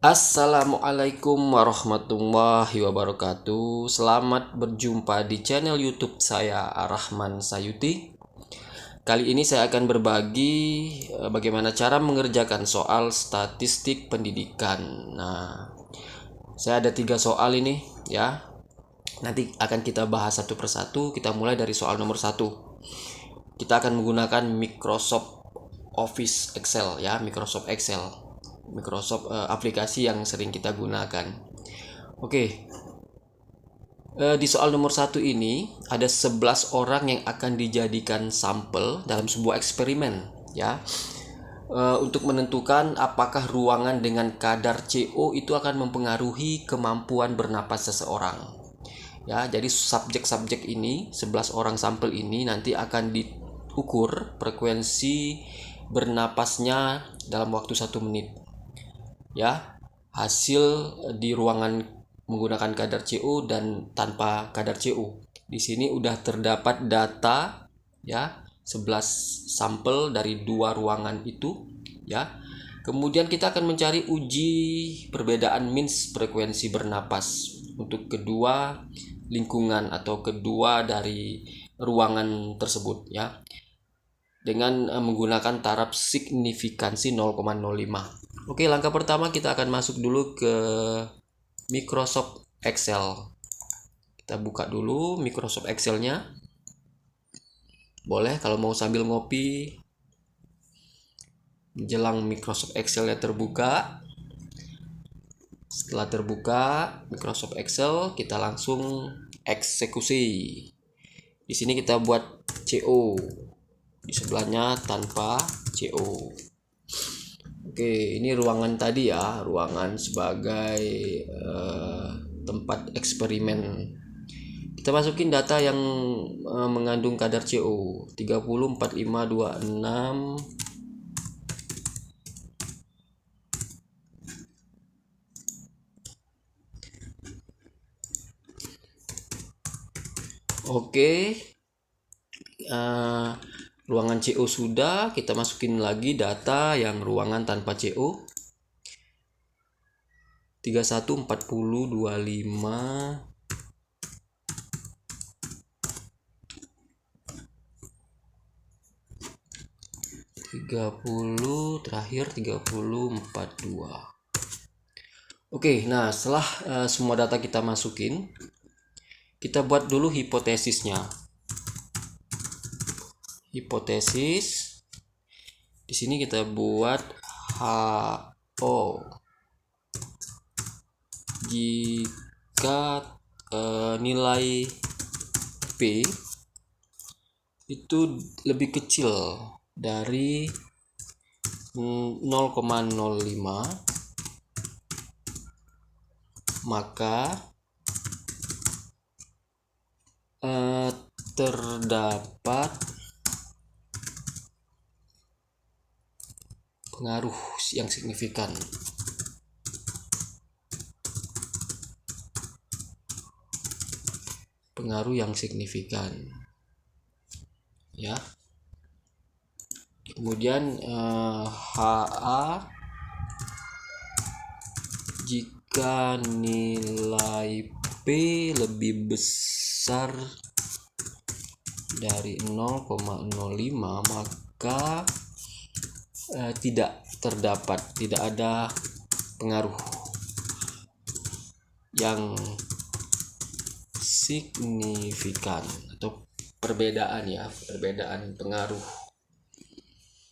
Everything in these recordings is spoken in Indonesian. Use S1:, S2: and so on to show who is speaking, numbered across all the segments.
S1: Assalamualaikum warahmatullahi wabarakatuh. Selamat berjumpa di channel YouTube saya Arahman Sayuti. Kali ini saya akan berbagi bagaimana cara mengerjakan soal statistik pendidikan. Nah, saya ada 3 soal ini ya. Nanti akan kita bahas satu persatu. Kita mulai dari soal nomor 1. Kita akan menggunakan Microsoft Office Excel ya, Microsoft Excel. Aplikasi yang sering kita gunakan. Oke. Di soal nomor 1 ini ada 11 orang yang akan dijadikan sampel dalam sebuah eksperimen ya. Untuk menentukan apakah ruangan dengan kadar CO itu akan mempengaruhi kemampuan bernapas seseorang. Ya, jadi subjek-subjek ini, 11 orang sampel ini nanti akan diukur frekuensi bernapasnya dalam waktu 1 menit. Ya, hasil di ruangan menggunakan kadar CO dan tanpa kadar CO. Di sini udah terdapat data ya, 11 sampel dari 2 ruangan itu ya. Kemudian kita akan mencari uji perbedaan means frekuensi bernapas untuk kedua lingkungan atau kedua dari ruangan tersebut ya, dengan menggunakan taraf signifikansi 0,05. Oke, langkah pertama kita akan masuk dulu ke Microsoft Excel. Kita buka dulu Microsoft Excel-nya. Boleh kalau mau sambil ngopi. Menjelang Microsoft Excel-nya terbuka. Setelah terbuka Microsoft Excel, kita langsung eksekusi. Di sini kita buat CO. Di sebelahnya tanpa CO. Oke, ini ruangan tadi ya, ruangan sebagai tempat eksperimen. Kita masukin data yang mengandung kadar CO 30, 45, 26. Oke, ruangan CO sudah, kita masukin lagi data yang ruangan tanpa CO 31, 40, 25, 30, terakhir 30, 42. Oke, nah setelah semua data kita masukin, kita buat dulu hipotesisnya. Hipotesis. Di sini kita buat HO. Jika nilai P itu lebih kecil dari 0,05, maka terdapat pengaruh yang signifikan. Pengaruh yang signifikan. Ya. Kemudian HA jika nilai P lebih besar dari 0,05, maka tidak ada pengaruh yang signifikan atau perbedaan pengaruh.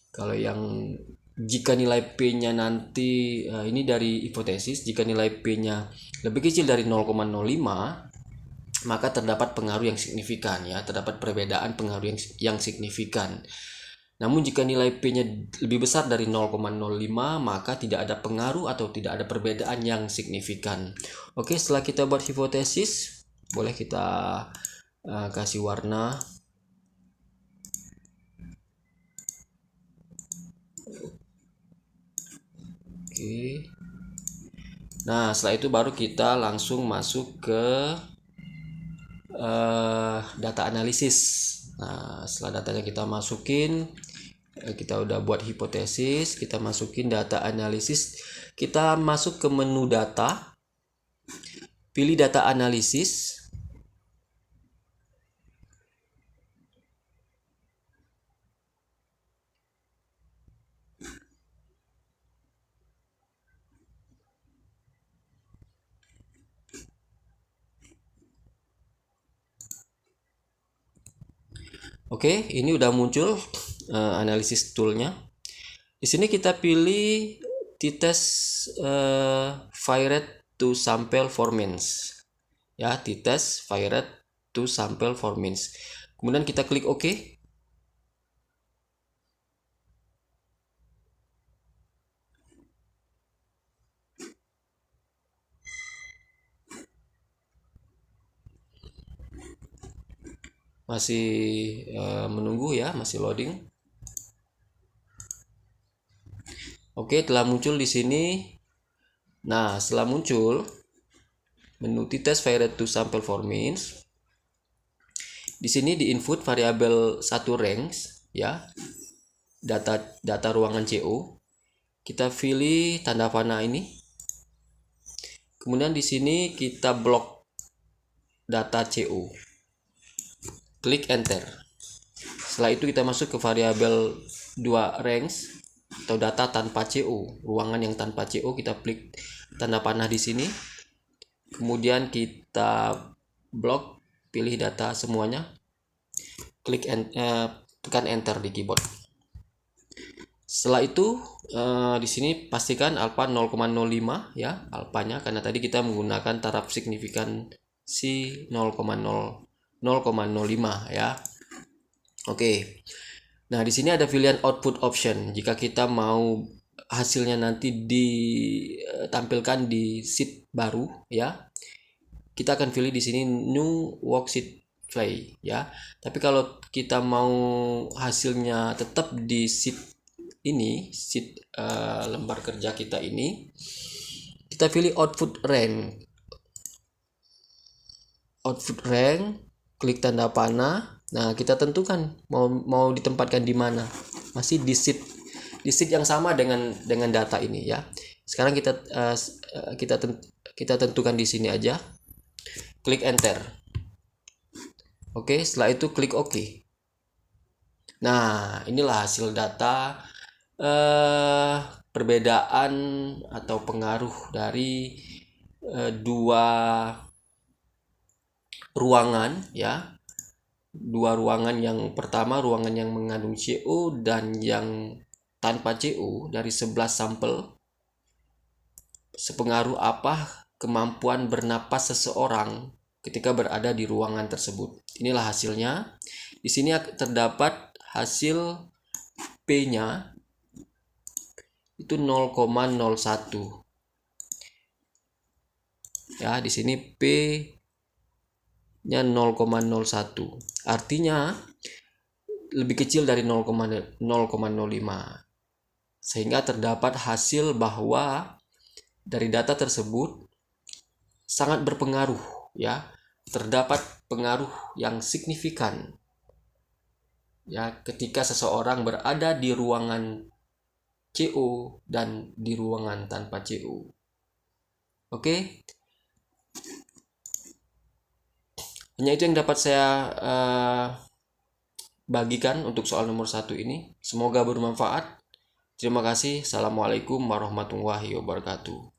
S1: Kalau yang jika nilai P-nya nanti ini dari hipotesis, jika nilai P-nya lebih kecil dari 0,05, maka terdapat pengaruh yang signifikan ya, terdapat perbedaan pengaruh yang signifikan. Namun jika nilai P-nya lebih besar dari 0,05, maka tidak ada pengaruh atau tidak ada perbedaan yang signifikan. Oke, setelah kita buat hipotesis, boleh kita kasih warna. Oke. Nah, setelah itu baru kita langsung masuk ke data analisis. Nah, setelah datanya kita masukin, kita udah buat hipotesis, kita masukin data analisis. Kita masuk ke menu data, pilih data analisis. Oke, ini udah muncul analisis toolnya. Di sini kita pilih t-test fired to sample for means. Ya, t-test fired to sample for means. Kemudian kita klik OK. Masih menunggu ya, masih loading. Oke, telah muncul di sini. Nah, setelah muncul menu t-test fired to sample for means, di sini di input variabel satu range ya, data ruangan CO. Kita pilih tanda panah ini. Kemudian di sini kita blok data CO. Klik enter. Setelah itu kita masuk ke variabel 2 range atau data tanpa CO, ruangan yang tanpa CO. Kita klik tanda panah di sini. Kemudian kita blok, pilih data semuanya. Klik tekan enter di keyboard. Setelah itu di sini pastikan alfa 0,05 ya, alfanya, karena tadi kita menggunakan taraf signifikansi 0,05 ya. Oke. Nah, di sini ada pilihan output option. Jika kita mau hasilnya nanti ditampilkan di sheet baru ya, kita akan pilih di sini new worksheet play ya. Tapi kalau kita mau hasilnya tetap di sheet ini, sheet lembar kerja kita ini, kita pilih output rank. Output rank, klik tanda panah. Nah, kita tentukan mau ditempatkan di mana. Masih di sheet yang sama dengan data ini ya. Sekarang kita tentukan di sini aja. Klik enter. Oke, setelah itu klik OK. Nah, inilah hasil data perbedaan atau pengaruh dari dua ruangan ya. Dua ruangan, yang pertama ruangan yang mengandung CO dan yang tanpa CO, dari 11 sampel. Sepengaruh apa kemampuan bernapas seseorang ketika berada di ruangan tersebut. Inilah hasilnya. Di sini terdapat hasil P-nya itu 0,01. Ya, di sini P-nya 0,01. Artinya lebih kecil dari 0,05. Sehingga terdapat hasil bahwa dari data tersebut sangat berpengaruh ya. Terdapat pengaruh yang signifikan ya ketika seseorang berada di ruangan CO dan di ruangan tanpa CO. Oke. Hanya itu yang dapat saya bagikan untuk soal nomor 1 ini. Semoga bermanfaat. Terima kasih. Assalamualaikum warahmatullahi wabarakatuh.